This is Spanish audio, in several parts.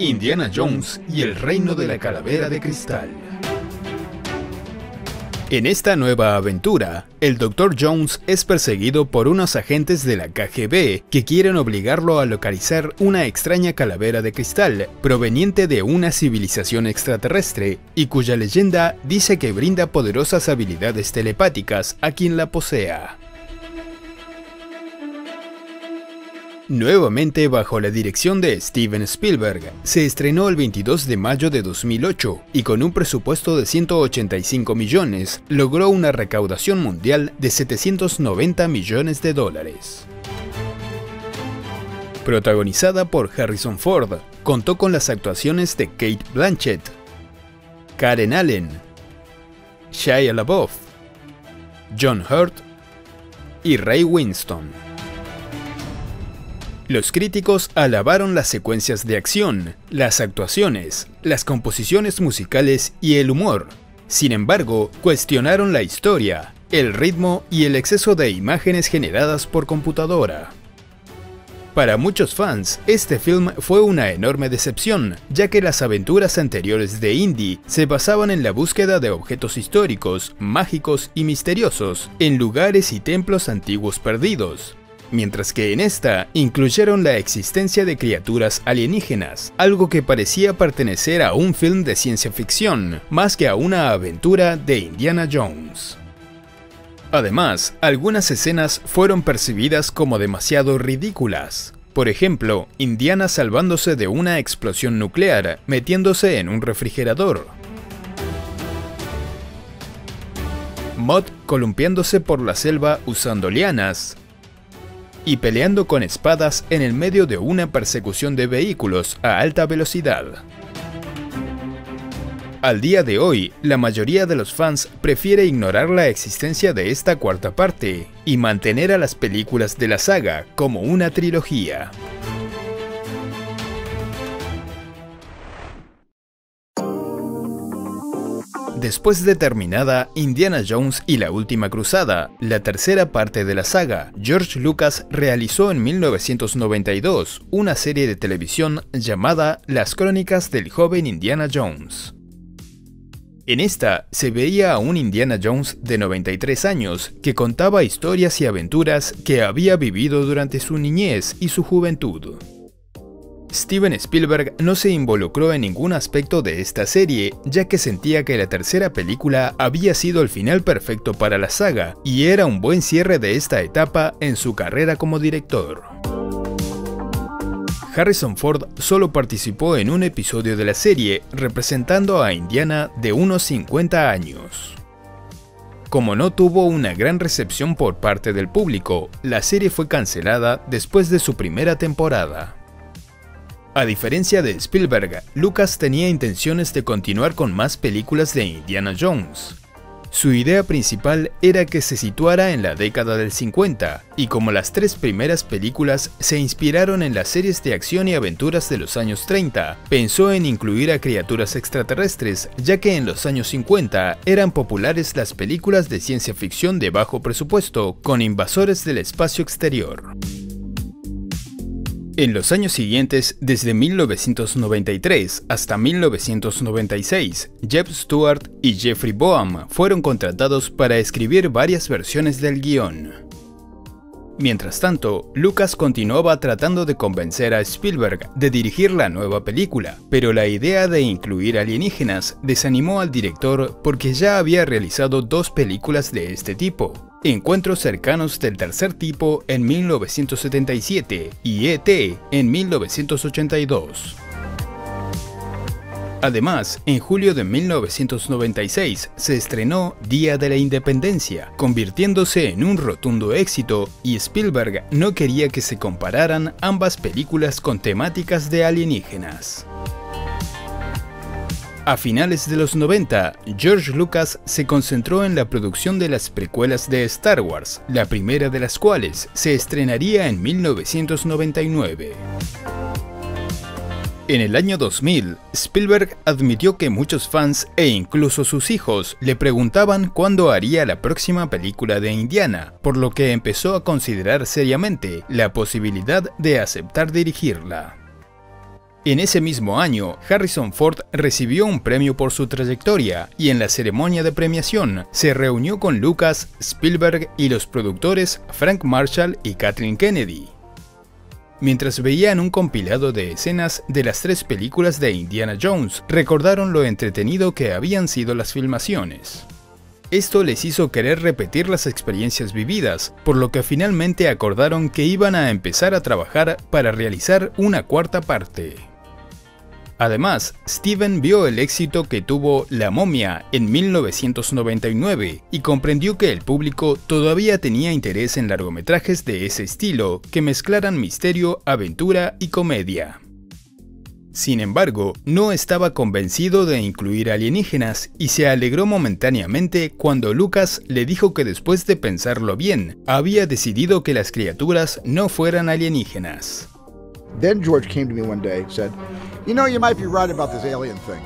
Indiana Jones y el reino de la calavera de cristal. En esta nueva aventura, el Dr. Jones es perseguido por unos agentes de la KGB que quieren obligarlo a localizar una extraña calavera de cristal proveniente de una civilización extraterrestre y cuya leyenda dice que brinda poderosas habilidades telepáticas a quien la posea. Nuevamente bajo la dirección de Steven Spielberg, se estrenó el 22 de mayo de 2008 y con un presupuesto de 185 millones, logró una recaudación mundial de 790 millones de dólares. Protagonizada por Harrison Ford, contó con las actuaciones de Cate Blanchett, Karen Allen, Shia LaBeouf, John Hurt y Ray Winstone. Los críticos alabaron las secuencias de acción, las actuaciones, las composiciones musicales y el humor. Sin embargo, cuestionaron la historia, el ritmo y el exceso de imágenes generadas por computadora. Para muchos fans, este film fue una enorme decepción, ya que las aventuras anteriores de Indy se basaban en la búsqueda de objetos históricos, mágicos y misteriosos, en lugares y templos antiguos perdidos. Mientras que en esta incluyeron la existencia de criaturas alienígenas, algo que parecía pertenecer a un film de ciencia ficción, más que a una aventura de Indiana Jones. Además, algunas escenas fueron percibidas como demasiado ridículas. Por ejemplo, Indiana salvándose de una explosión nuclear, metiéndose en un refrigerador. Mott columpiándose por la selva usando lianas. Y peleando con espadas en el medio de una persecución de vehículos a alta velocidad. Al día de hoy, la mayoría de los fans prefiere ignorar la existencia de esta cuarta parte y mantener a las películas de la saga como una trilogía. Después de terminada Indiana Jones y la Última Cruzada, la tercera parte de la saga, George Lucas realizó en 1992 una serie de televisión llamada Las Crónicas del joven Indiana Jones. En esta se veía a un Indiana Jones de 93 años que contaba historias y aventuras que había vivido durante su niñez y su juventud. Steven Spielberg no se involucró en ningún aspecto de esta serie, ya que sentía que la tercera película había sido el final perfecto para la saga y era un buen cierre de esta etapa en su carrera como director. Harrison Ford solo participó en un episodio de la serie, representando a Indiana de unos 50 años. Como no tuvo una gran recepción por parte del público, la serie fue cancelada después de su primera temporada. A diferencia de Spielberg, Lucas tenía intenciones de continuar con más películas de Indiana Jones. Su idea principal era que se situara en la década del 50, y como las tres primeras películas se inspiraron en las series de acción y aventuras de los años 30, pensó en incluir a criaturas extraterrestres, ya que en los años 50 eran populares las películas de ciencia ficción de bajo presupuesto con invasores del espacio exterior. En los años siguientes, desde 1993 hasta 1996, Jeb Stuart y Jeffrey Boam fueron contratados para escribir varias versiones del guión. Mientras tanto, Lucas continuaba tratando de convencer a Spielberg de dirigir la nueva película, pero la idea de incluir alienígenas desanimó al director porque ya había realizado dos películas de este tipo. Encuentros cercanos del tercer tipo en 1977 y E.T. en 1982. Además, en julio de 1996 se estrenó Día de la Independencia, convirtiéndose en un rotundo éxito, y Spielberg no quería que se compararan ambas películas con temáticas de alienígenas. A finales de los 90, George Lucas se concentró en la producción de las precuelas de Star Wars, la primera de las cuales se estrenaría en 1999. En el año 2000, Spielberg admitió que muchos fans e incluso sus hijos le preguntaban cuándo haría la próxima película de Indiana, por lo que empezó a considerar seriamente la posibilidad de aceptar dirigirla. En ese mismo año, Harrison Ford recibió un premio por su trayectoria y en la ceremonia de premiación se reunió con Lucas, Spielberg y los productores Frank Marshall y Kathleen Kennedy. Mientras veían un compilado de escenas de las 3 películas de Indiana Jones, recordaron lo entretenido que habían sido las filmaciones. Esto les hizo querer repetir las experiencias vividas, por lo que finalmente acordaron que iban a empezar a trabajar para realizar una 4ª parte. Además, Steven vio el éxito que tuvo La Momia en 1999 y comprendió que el público todavía tenía interés en largometrajes de ese estilo que mezclaran misterio, aventura y comedia. Sin embargo, no estaba convencido de incluir alienígenas y se alegró momentáneamente cuando Lucas le dijo que después de pensarlo bien, había decidido que las criaturas no fueran alienígenas. Then George came to me one day and said, "You know, you might be right about this alien thing.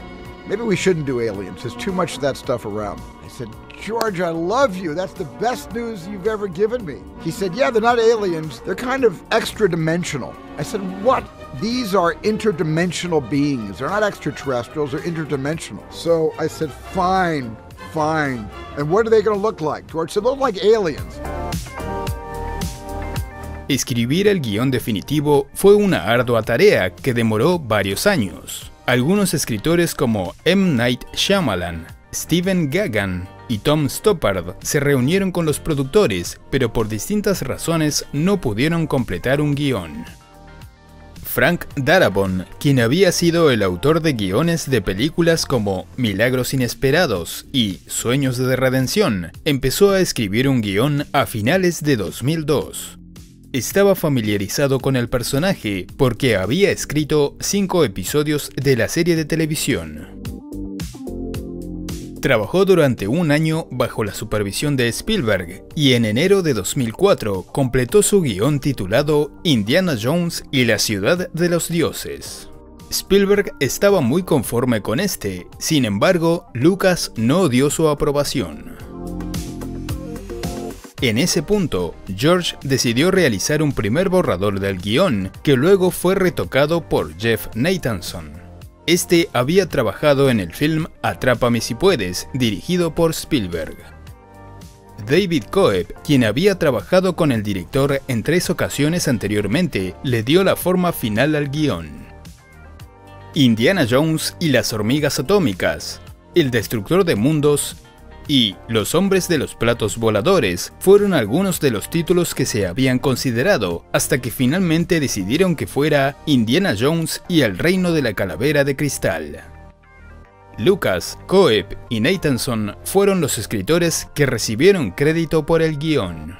Maybe we shouldn't do aliens. There's too much of that stuff around." I said, "George, I love you. That's the best news you've ever given me." He said, "Yeah, they're not aliens. They're kind of extra-dimensional." I said, "What? These are interdimensional beings. They're not extraterrestrials, they're interdimensional." So I said, "Fine, fine. And what are they going to look like?" George said, "They look like aliens." Escribir el guión definitivo fue una ardua tarea que demoró varios años. Algunos escritores como M. Night Shyamalan, Steven Gaghan y Tom Stoppard se reunieron con los productores, pero por distintas razones no pudieron completar un guión. Frank Darabont, quien había sido el autor de guiones de películas como Milagros Inesperados y Sueños de Redención, empezó a escribir un guión a finales de 2002. Estaba familiarizado con el personaje porque había escrito 5 episodios de la serie de televisión. Trabajó durante un año bajo la supervisión de Spielberg y en enero de 2004 completó su guión titulado Indiana Jones y la ciudad de los dioses. Spielberg estaba muy conforme con este, sin embargo, Lucas no dio su aprobación. En ese punto, George decidió realizar un primer borrador del guión, que luego fue retocado por Jeff Nathanson. Este había trabajado en el film Atrápame si puedes, dirigido por Spielberg. David Coeb, quien había trabajado con el director en 3 ocasiones anteriormente, le dio la forma final al guión. Indiana Jones y las hormigas atómicas, El destructor de mundos y Los hombres de los platos voladores fueron algunos de los títulos que se habían considerado, hasta que finalmente decidieron que fuera Indiana Jones y el reino de la calavera de cristal. Lucas, Coeb y Nathanson fueron los escritores que recibieron crédito por el guión.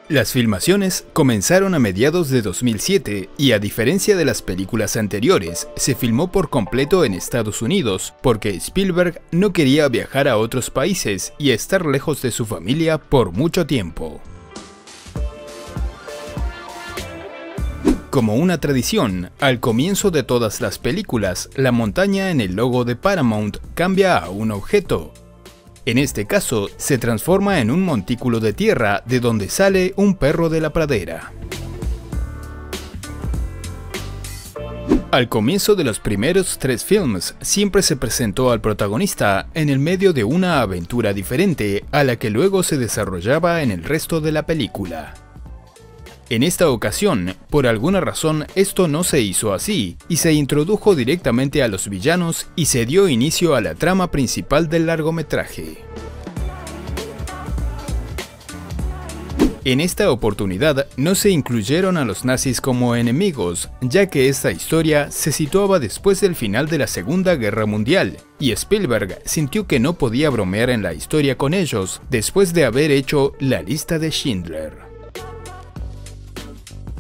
Las filmaciones comenzaron a mediados de 2007 y a diferencia de las películas anteriores, se filmó por completo en Estados Unidos porque Spielberg no quería viajar a otros países y estar lejos de su familia por mucho tiempo. Como una tradición, al comienzo de todas las películas, la montaña en el logo de Paramount cambia a un objeto. En este caso, se transforma en un montículo de tierra de donde sale un perro de la pradera. Al comienzo de los primeros 3 films, siempre se presentó al protagonista en el medio de una aventura diferente a la que luego se desarrollaba en el resto de la película. En esta ocasión, por alguna razón, esto no se hizo así, y se introdujo directamente a los villanos y se dio inicio a la trama principal del largometraje. En esta oportunidad, no se incluyeron a los nazis como enemigos, ya que esta historia se situaba después del final de la Segunda Guerra Mundial, y Spielberg sintió que no podía bromear en la historia con ellos después de haber hecho La lista de Schindler.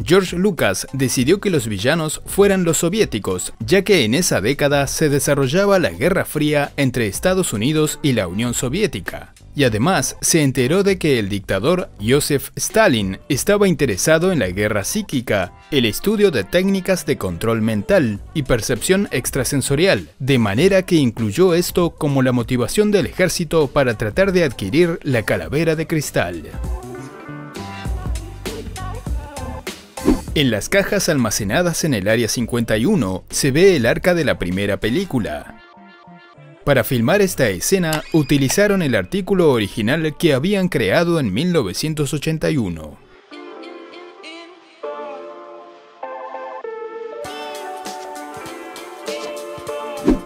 George Lucas decidió que los villanos fueran los soviéticos, ya que en esa década se desarrollaba la Guerra Fría entre Estados Unidos y la Unión Soviética. y además se enteró de que el dictador Joseph Stalin estaba interesado en la guerra psíquica, el estudio de técnicas de control mental y percepción extrasensorial, de manera que incluyó esto como la motivación del ejército para tratar de adquirir la calavera de cristal. En las cajas almacenadas en el Área 51 se ve el arca de la primera película. Para filmar esta escena utilizaron el artículo original que habían creado en 1981.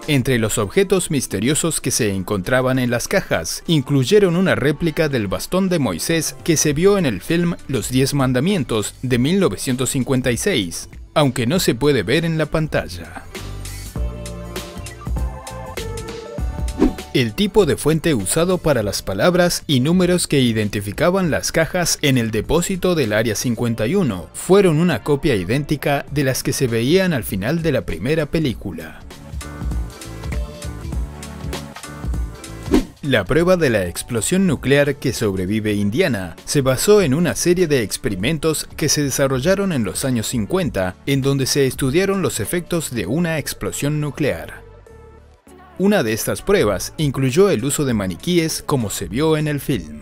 Entre los objetos misteriosos que se encontraban en las cajas, incluyeron una réplica del bastón de Moisés que se vio en el film Los 10 Mandamientos de 1956, aunque no se puede ver en la pantalla. El tipo de fuente usado para las palabras y números que identificaban las cajas en el depósito del Área 51 fueron una copia idéntica de las que se veían al final de la primera película. La prueba de la explosión nuclear que sobrevive Indiana se basó en una serie de experimentos que se desarrollaron en los años 50, en donde se estudiaron los efectos de una explosión nuclear. Una de estas pruebas incluyó el uso de maniquíes como se vio en el film.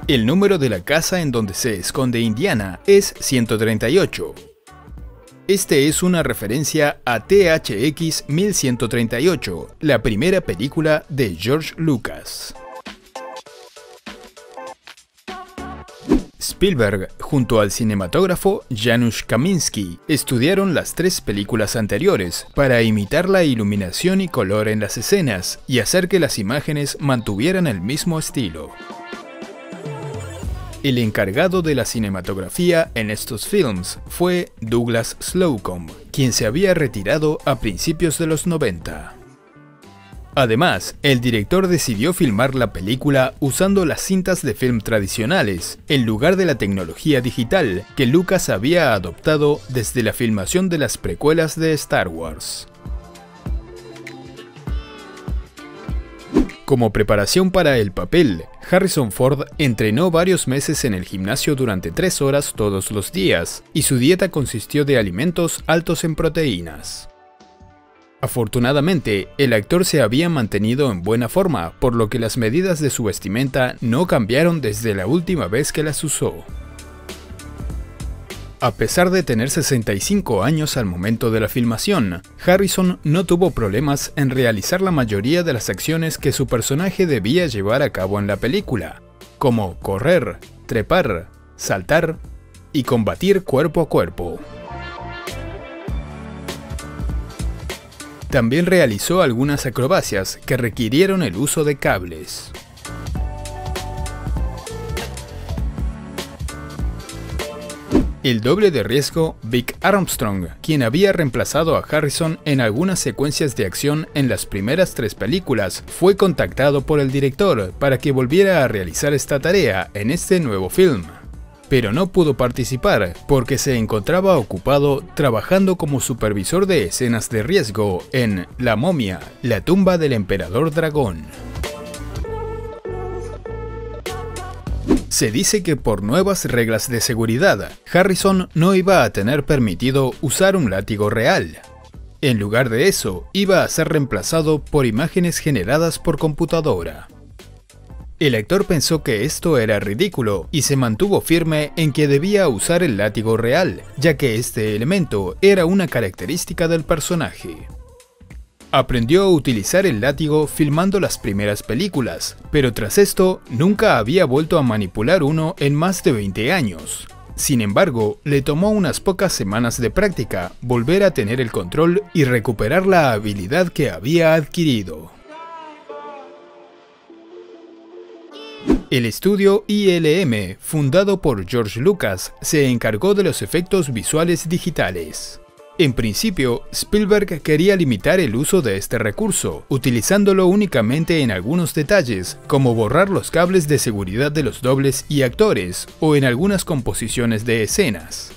El número de la casa en donde se esconde Indiana es 138. Este es una referencia a THX 1138, la primera película de George Lucas. Spielberg, junto al cinematógrafo Janusz Kaminski, estudiaron las 3 películas anteriores para imitar la iluminación y color en las escenas y hacer que las imágenes mantuvieran el mismo estilo. El encargado de la cinematografía en estos films fue Douglas Slocum, quien se había retirado a principios de los 90. Además, el director decidió filmar la película usando las cintas de film tradicionales, en lugar de la tecnología digital que Lucas había adoptado desde la filmación de las precuelas de Star Wars. Como preparación para el papel, Harrison Ford entrenó varios meses en el gimnasio durante 3 horas todos los días, y su dieta consistió de alimentos altos en proteínas. Afortunadamente, el actor se había mantenido en buena forma, por lo que las medidas de su vestimenta no cambiaron desde la última vez que las usó. A pesar de tener 65 años al momento de la filmación, Harrison no tuvo problemas en realizar la mayoría de las acciones que su personaje debía llevar a cabo en la película, como correr, trepar, saltar y combatir cuerpo a cuerpo. También realizó algunas acrobacias que requirieron el uso de cables. El doble de riesgo, Vic Armstrong, quien había reemplazado a Harrison en algunas secuencias de acción en las primeras 3 películas, fue contactado por el director para que volviera a realizar esta tarea en este nuevo film. Pero no pudo participar porque se encontraba ocupado trabajando como supervisor de escenas de riesgo en La momia, la tumba del emperador dragón. Se dice que por nuevas reglas de seguridad, Harrison no iba a tener permitido usar un látigo real. En lugar de eso, iba a ser reemplazado por imágenes generadas por computadora. El actor pensó que esto era ridículo y se mantuvo firme en que debía usar el látigo real, ya que este elemento era una característica del personaje. Aprendió a utilizar el látigo filmando las primeras películas, pero tras esto nunca había vuelto a manipular uno en más de 20 años. Sin embargo, le tomó unas pocas semanas de práctica volver a tener el control y recuperar la habilidad que había adquirido. El estudio ILM, fundado por George Lucas, se encargó de los efectos visuales digitales. En principio, Spielberg quería limitar el uso de este recurso, utilizándolo únicamente en algunos detalles, como borrar los cables de seguridad de los dobles y actores, o en algunas composiciones de escenas.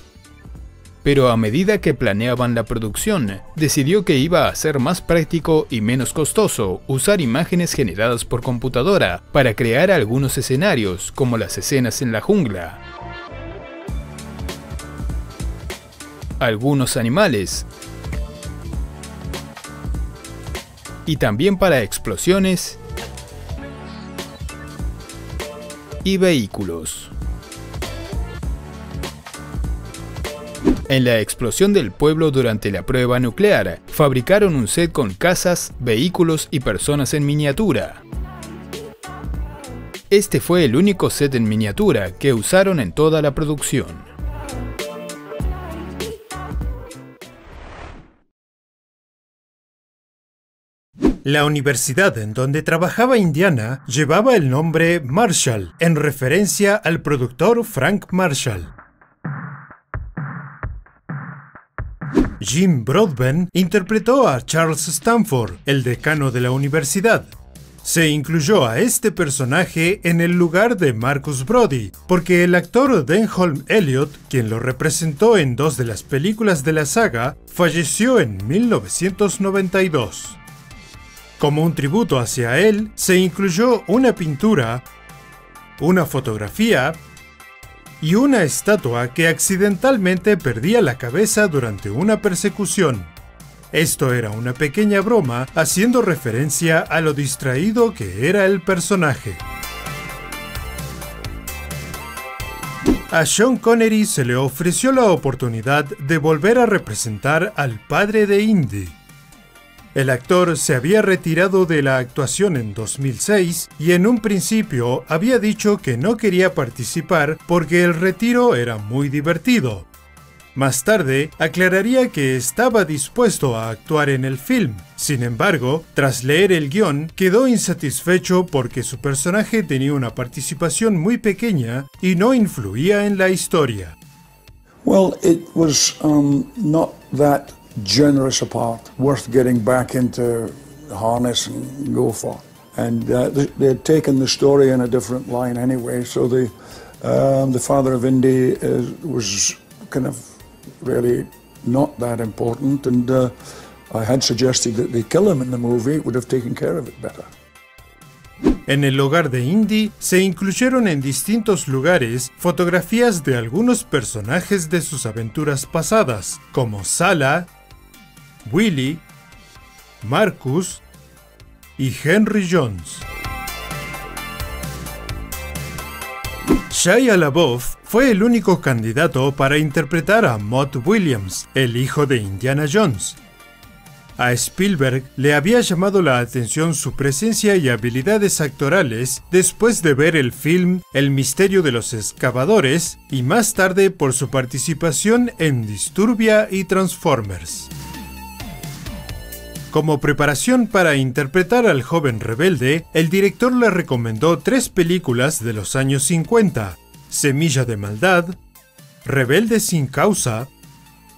pero a medida que planeaban la producción, decidió que iba a ser más práctico y menos costoso usar imágenes generadas por computadora para crear algunos escenarios, como las escenas en la jungla, algunos animales, y también para explosiones y vehículos. En la explosión del pueblo durante la prueba nuclear, fabricaron un set con casas, vehículos y personas en miniatura. Este fue el único set en miniatura que usaron en toda la producción. La universidad en donde trabajaba Indiana llevaba el nombre Marshall, en referencia al productor Frank Marshall. Jim Broadbent interpretó a Charles Stanford, el decano de la universidad. Se incluyó a este personaje en el lugar de Marcus Brody, porque el actor Denholm Elliott, quien lo representó en 2 de las películas de la saga, falleció en 1992. Como un tributo hacia él, se incluyó una pintura, una fotografía y una estatua que accidentalmente perdía la cabeza durante una persecución. Esto era una pequeña broma haciendo referencia a lo distraído que era el personaje. A Sean Connery se le ofreció la oportunidad de volver a representar al padre de Indy. El actor se había retirado de la actuación en 2006 y en un principio había dicho que no quería participar porque el retiro era muy divertido. Más tarde, aclararía que estaba dispuesto a actuar en el film. Sin embargo, tras leer el guión, quedó insatisfecho porque su personaje tenía una participación muy pequeña y no influía en la historia. Well, it was not that generous a part, worth getting back into the harness and go for. And they had taken the story in a different line anyway, so the father of Indy was kind of really not that important, and I had suggested that they kill him in the movie. It would have taken care of it better. En el hogar de Indy se incluyeron en distintos lugares fotografías de algunos personajes de sus aventuras pasadas, como Sala, Willie, Marcus y Henry Jones. Shia LaBeouf fue el único candidato para interpretar a Mott Williams, el hijo de Indiana Jones. A Spielberg le había llamado la atención su presencia y habilidades actorales después de ver el film El misterio de los excavadores y más tarde por su participación en Disturbia y Transformers. Como preparación para interpretar al joven rebelde, el director le recomendó 3 películas de los años 50, Semilla de Maldad, Rebelde sin causa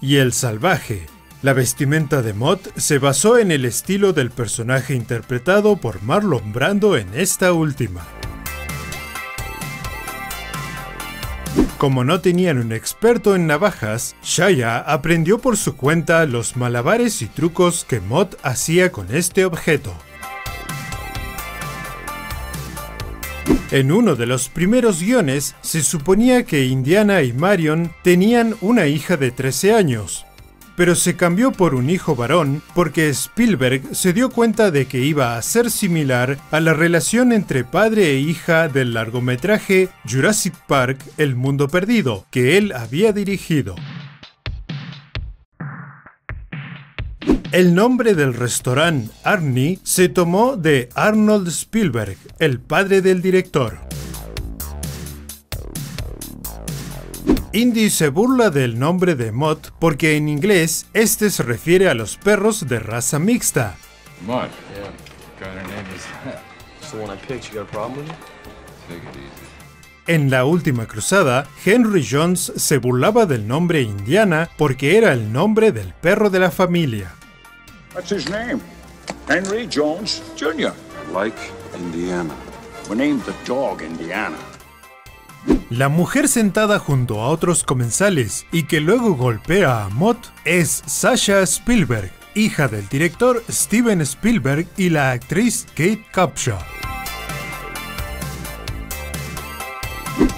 y El Salvaje. La vestimenta de Mott se basó en el estilo del personaje interpretado por Marlon Brando en esta última. Como no tenían un experto en navajas, Shia aprendió por su cuenta los malabares y trucos que Mott hacía con este objeto. En uno de los primeros guiones se suponía que Indiana y Marion tenían una hija de 13 años, pero se cambió por un hijo varón porque Spielberg se dio cuenta de que iba a ser similar a la relación entre padre e hija del largometraje Jurassic Park: El Mundo Perdido, que él había dirigido. El nombre del restaurante Arnie se tomó de Arnold Spielberg, el padre del director. Indy se burla del nombre de Mott porque en inglés este se refiere a los perros de raza mixta. Mott? Yeah. God, her name is that. It's the one I picked. You got a problem with it? Take it easy. En La Última Cruzada, Henry Jones se burlaba del nombre Indiana porque era el nombre del perro de la familia. What's his name? Henry Jones Jr. Like Indiana. We named the dog Indiana. La mujer sentada junto a otros comensales y que luego golpea a Mott es Sasha Spielberg, hija del director Steven Spielberg y la actriz Kate Capshaw.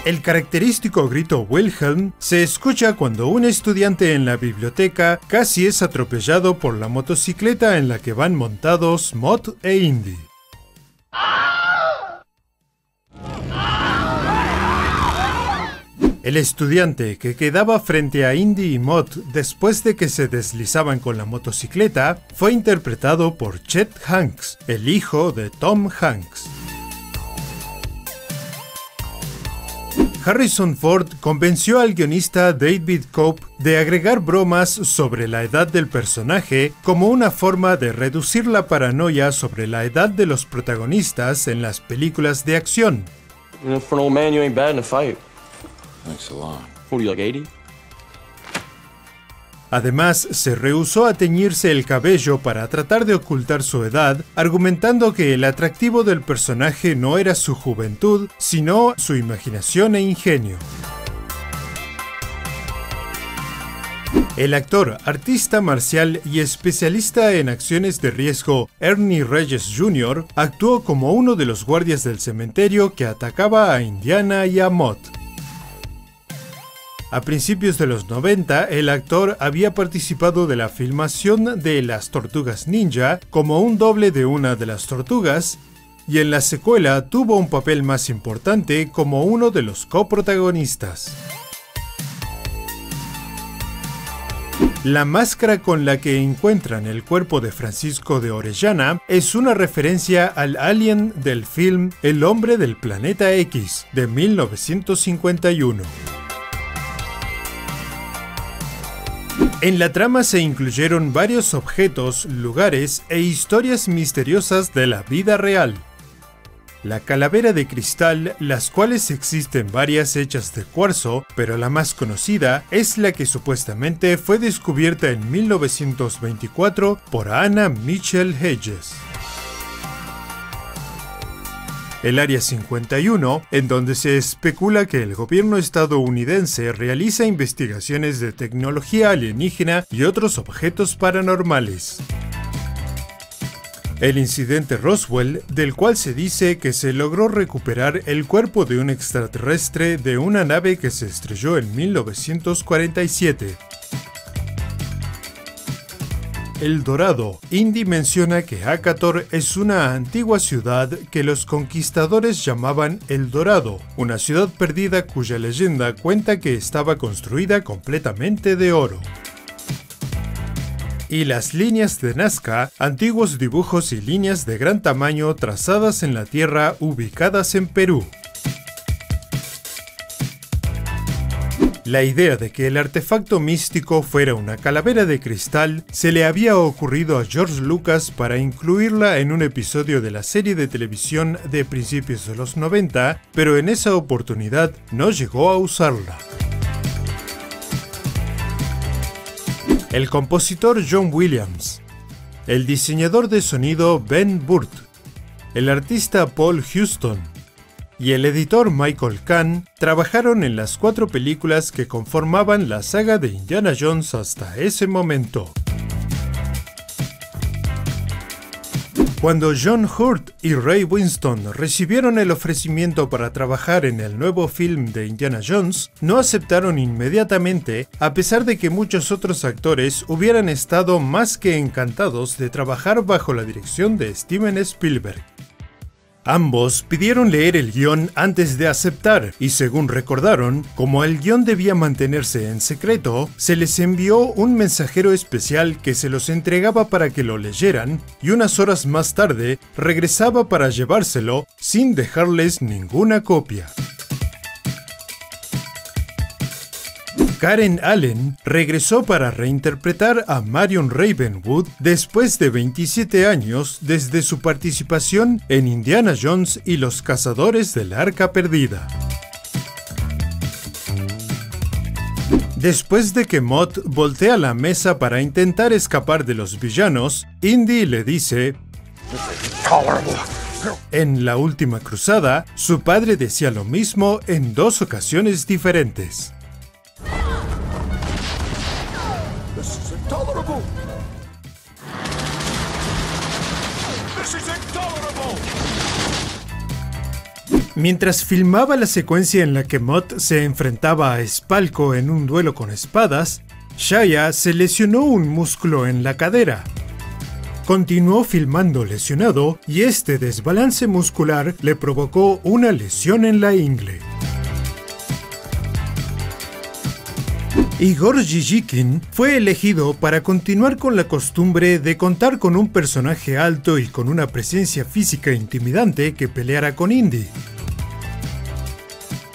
El característico grito Wilhelm se escucha cuando un estudiante en la biblioteca casi es atropellado por la motocicleta en la que van montados Mott e Indy. El estudiante que quedaba frente a Indy y Mott después de que se deslizaban con la motocicleta fue interpretado por Chet Hanks, el hijo de Tom Hanks. Harrison Ford convenció al guionista David Cope de agregar bromas sobre la edad del personaje como una forma de reducir la paranoia sobre la edad de los protagonistas en las películas de acción. For an old man, you ain't bad in a fight. Thanks a lot. What are you, like 80? Además, se rehusó a teñirse el cabello para tratar de ocultar su edad, argumentando que el atractivo del personaje no era su juventud, sino su imaginación e ingenio. El actor, artista marcial y especialista en acciones de riesgo Ernie Reyes Jr. actuó como uno de los guardias del cementerio que atacaba a Indiana y a Mott. A principios de los 90, el actor había participado de la filmación de Las Tortugas Ninja como un doble de una de las tortugas, y en la secuela tuvo un papel más importante como uno de los coprotagonistas. La máscara con la que encuentran el cuerpo de Francisco de Orellana es una referencia al alien del film El hombre del planeta X de 1951. En la trama se incluyeron varios objetos, lugares e historias misteriosas de la vida real. La calavera de cristal, las cuales existen varias hechas de cuarzo, pero la más conocida es la que supuestamente fue descubierta en 1924 por Anna Mitchell Hedges. El Área 51, en donde se especula que el gobierno estadounidense realiza investigaciones de tecnología alienígena y otros objetos paranormales. El incidente Roswell, del cual se dice que se logró recuperar el cuerpo de un extraterrestre de una nave que se estrelló en 1947. El Dorado. Indy menciona que Acator es una antigua ciudad que los conquistadores llamaban El Dorado, una ciudad perdida cuya leyenda cuenta que estaba construida completamente de oro. Y las líneas de Nazca, antiguos dibujos y líneas de gran tamaño trazadas en la tierra ubicadas en Perú. La idea de que el artefacto místico fuera una calavera de cristal se le había ocurrido a George Lucas para incluirla en un episodio de la serie de televisión de principios de los 90, pero en esa oportunidad no llegó a usarla. El compositor John Williams, el diseñador de sonido Ben Burtt, el artista Paul Huston y el editor Michael Kahn trabajaron en las 4 películas que conformaban la saga de Indiana Jones hasta ese momento. Cuando John Hurt y Ray Winston recibieron el ofrecimiento para trabajar en el nuevo film de Indiana Jones, no aceptaron inmediatamente, a pesar de que muchos otros actores hubieran estado más que encantados de trabajar bajo la dirección de Steven Spielberg. Ambos pidieron leer el guión antes de aceptar y, según recordaron, como el guión debía mantenerse en secreto, se les envió un mensajero especial que se los entregaba para que lo leyeran y unas horas más tarde regresaba para llevárselo sin dejarles ninguna copia. Karen Allen regresó para reinterpretar a Marion Ravenwood después de 27 años desde su participación en Indiana Jones y los Cazadores del Arca Perdida. Después de que Mott voltea la mesa para intentar escapar de los villanos, Indy le dice: Tolerable. En La Última Cruzada, su padre decía lo mismo en 2 ocasiones diferentes. This is intolerable. This is intolerable. Mientras filmaba la secuencia en la que Mott se enfrentaba a Spalko en un duelo con espadas, Shia se lesionó un músculo en la cadera. Continuó filmando lesionado y este desbalance muscular le provocó una lesión en la ingle. Igor Jijikin fue elegido para continuar con la costumbre de contar con un personaje alto y con una presencia física intimidante que peleara con Indy.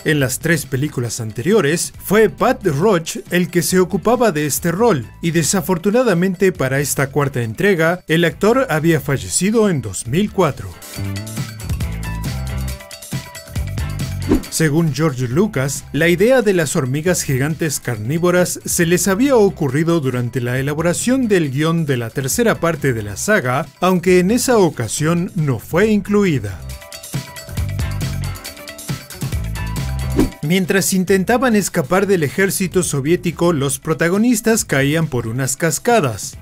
En las 3 películas anteriores, fue Pat Roach el que se ocupaba de este rol, y desafortunadamente para esta 4ª entrega, el actor había fallecido en 2004. Según George Lucas, la idea de las hormigas gigantes carnívoras se les había ocurrido durante la elaboración del guión de la 3ª parte de la saga, aunque en esa ocasión no fue incluida. Mientras intentaban escapar del ejército soviético, los protagonistas caían por unas cascadas.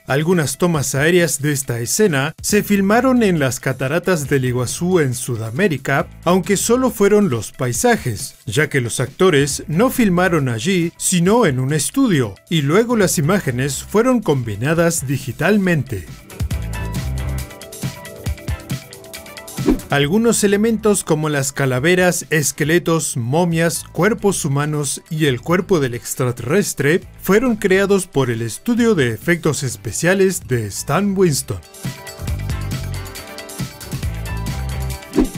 Algunas tomas aéreas de esta escena se filmaron en las cataratas del Iguazú en Sudamérica, aunque solo fueron los paisajes, ya que los actores no filmaron allí, sino en un estudio, y luego las imágenes fueron combinadas digitalmente. Algunos elementos como las calaveras, esqueletos, momias, cuerpos humanos y el cuerpo del extraterrestre fueron creados por el estudio de efectos especiales de Stan Winston.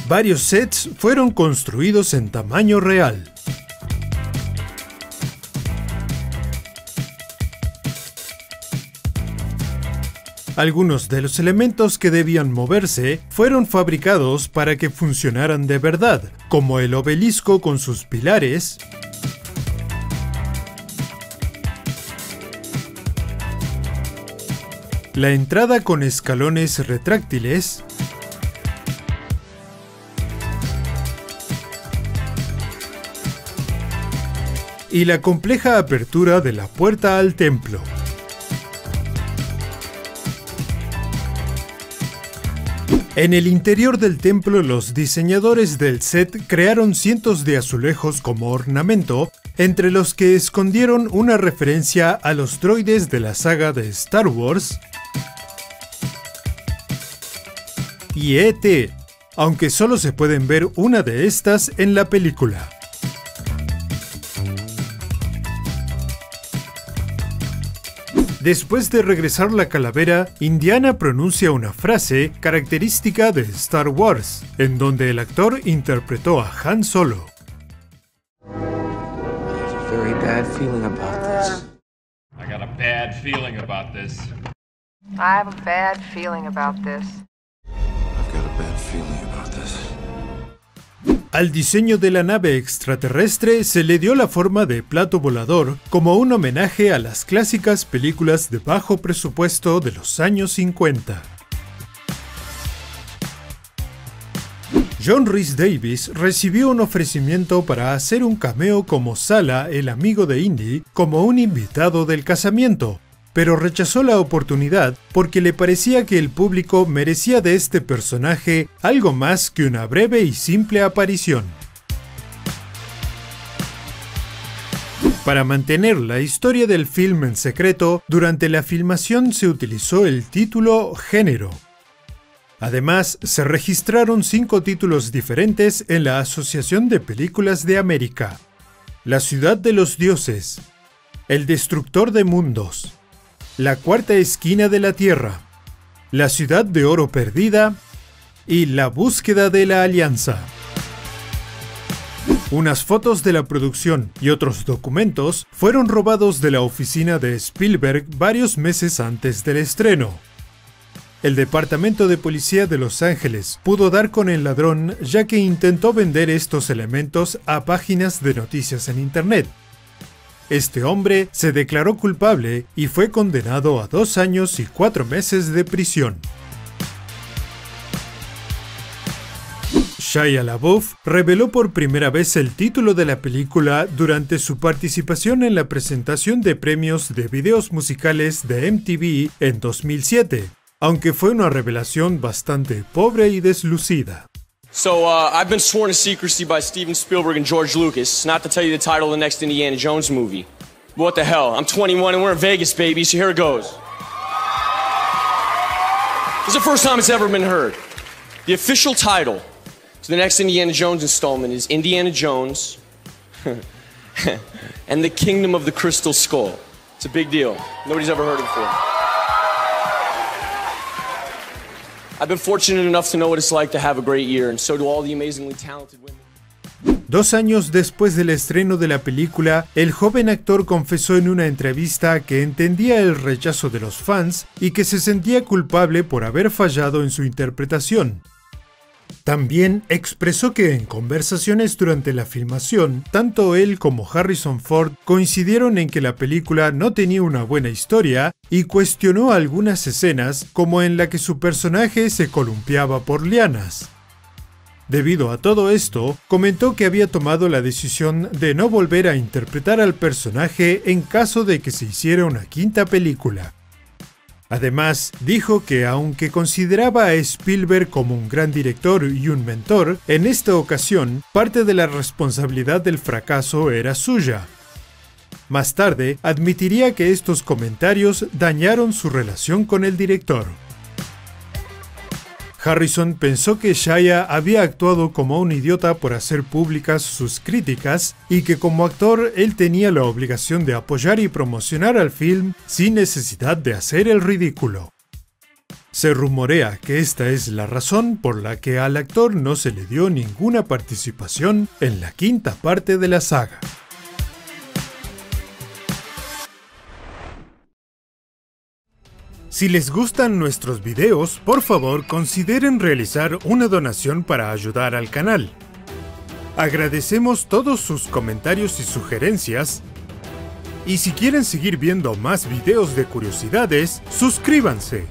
Varios sets fueron construidos en tamaño real. Algunos de los elementos que debían moverse fueron fabricados para que funcionaran de verdad, como el obelisco con sus pilares, la entrada con escalones retráctiles, y la compleja apertura de la puerta al templo. En el interior del templo, los diseñadores del set crearon cientos de azulejos como ornamento, entre los que escondieron una referencia a los droides de la saga de Star Wars y E.T., aunque solo se pueden ver una de estas en la película. Después de regresar la calavera, Indiana pronuncia una frase característica de Star Wars, en donde el actor interpretó a Han Solo. Very bad feeling about this. I got a bad feeling about this. I have a bad feeling about this. I've got a bad feeling about this. Al diseño de la nave extraterrestre se le dio la forma de plato volador como un homenaje a las clásicas películas de bajo presupuesto de los años 50. John Rhys Davies recibió un ofrecimiento para hacer un cameo como Sala, el amigo de Indy, como un invitado del casamiento, pero rechazó la oportunidad porque le parecía que el público merecía de este personaje algo más que una breve y simple aparición. Para mantener la historia del film en secreto, durante la filmación se utilizó el título Género. Además, se registraron 5 títulos diferentes en la Asociación de Películas de América: La Ciudad de los Dioses, El Destructor de Mundos, La Cuarta Esquina de la Tierra, La Ciudad de Oro Perdida y La Búsqueda de la Alianza. Unas fotos de la producción y otros documentos fueron robados de la oficina de Spielberg varios meses antes del estreno. El Departamento de Policía de Los Ángeles pudo dar con el ladrón, ya que intentó vender estos elementos a páginas de noticias en Internet. Este hombre se declaró culpable y fue condenado a 2 años y 4 meses de prisión. Shia LaBeouf reveló por primera vez el título de la película durante su participación en la presentación de premios de videos musicales de MTV en 2007, aunque fue una revelación bastante pobre y deslucida. So, I've been sworn to secrecy by Steven Spielberg and George Lucas not to tell you the title of the next Indiana Jones movie. What the hell? I'm 21 and we're in Vegas, baby, so here it goes. This is the first time it's ever been heard. The official title to the next Indiana Jones installment is Indiana Jones and the Kingdom of the Crystal Skull. It's a big deal. Nobody's ever heard it before. I've been fortunate enough to know what it's like to have a great year, and so do all the amazingly talented women. 2 años después del estreno de la película, el joven actor confesó en una entrevista que entendía el rechazo de los fans y que se sentía culpable por haber fallado en su interpretación. También expresó que en conversaciones durante la filmación, tanto él como Harrison Ford coincidieron en que la película no tenía una buena historia y cuestionó algunas escenas, como en la que su personaje se columpiaba por lianas. Debido a todo esto, comentó que había tomado la decisión de no volver a interpretar al personaje en caso de que se hiciera una quinta película. Además, dijo que aunque consideraba a Spielberg como un gran director y un mentor, en esta ocasión, parte de la responsabilidad del fracaso era suya. Más tarde, admitiría que estos comentarios dañaron su relación con el director. Harrison pensó que Shia había actuado como un idiota por hacer públicas sus críticas y que como actor él tenía la obligación de apoyar y promocionar al film sin necesidad de hacer el ridículo. Se rumorea que esta es la razón por la que al actor no se le dio ninguna participación en la quinta parte de la saga. Si les gustan nuestros videos, por favor consideren realizar una donación para ayudar al canal. Agradecemos todos sus comentarios y sugerencias. Y si quieren seguir viendo más videos de curiosidades, suscríbanse.